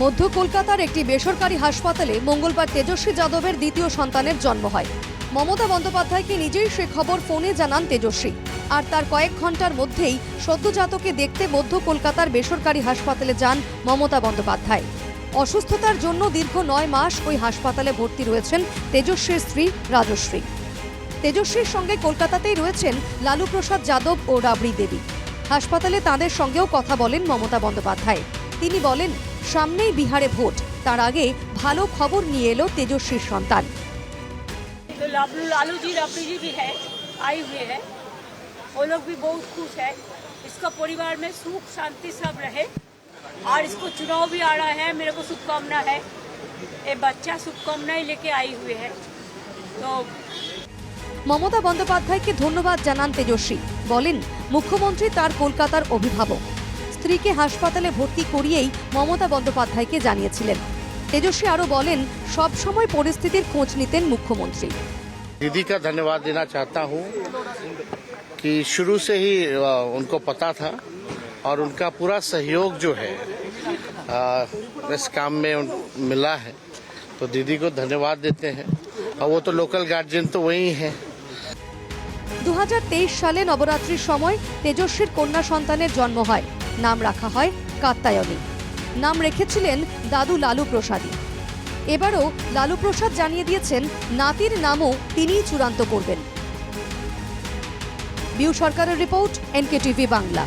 মধ্য কলকাতার একটি বেসরকারি হাসপাতালে মঙ্গলবার তেজস্বী যাদবের দ্বিতীয় সন্তানের জন্ম হয়। মমতা বন্দ্যোপাধ্যায়কে নিজেই সে খবর ফোনে জানান তেজস্বী, আর তার কয়েক ঘন্টার মধ্যেই সদ্যজাতকে দেখতে মধ্য কলকাতার বেসরকারি হাসপাতালে যান মমতা বন্দ্যোপাধ্যায়। অসুস্থতার জন্য দীর্ঘ 9 মাস ওই হাসপাতালে ভর্তি রয়েছেন তেজস্বীর স্ত্রী রাজশ্রী। তেজস্বীর সঙ্গে কলকাতাতেই রয়েছেন লালু প্রসাদ যাদব ও রাবড়ি দেবী। হাসপাতালে তাঁদের সঙ্গেও কথা বলেন মমতা বন্দ্যোপাধ্যায়। তিনি বলেন, সামনেই বিহারে ভোট, তার আগে ভালো খবর নিয়ে এলো তেজস্বীর সন্তান। तो लालू जी राबड़ी जी भी है, आई हुए हैं, वो लोग भी बहुत खुश है। इसका परिवार में सुख शांति सब रहे, और इसको चुनाव भी आ रहा है। मेरे को शुभकामना है, ये बच्चा शुभकामनाएं लेके आई हुए है। तो মমতা বন্দ্যোপাধ্যায়কে ধন্যবাদ জানান তেজস্বী। বলেন, মুখ্যমন্ত্রী তার কলকাতার অভিভাবক। স্ত্রীকে হাসপাতালে ভর্তি করিয়েই মমতা বন্দ্যোপাধ্যায়কে জানিয়েছিলেন। তেজস্বী আরও বলেন, সব সময় পরিস্থিতির খোঁজ নিতেন মুখ্যমন্ত্রী। दीदी का धन्यवाद देना चाहता हूं कि शुरू से ही उनको पता था और उनका पूरा सहयोग जो है इस काम में मिला है, तो दीदी को धन्यवाद देते हैं। और वो तो लोकल गार्जियन तो वही है। 2023 সালে নবরাত্রির সময় তেজস্বীর কন্যা সন্তানের জন্ম হয়। নাম রাখা হয় কাত্যায়নী। নাম রেখেছিলেন দাদু লালু প্রসাদী। এবারও লালু প্রসাদ জানিয়ে দিয়েছেন, নাতির নামও তিনিই চূড়ান্ত করবেন। বিউ সরকারের রিপোর্ট, NKTV বাংলা।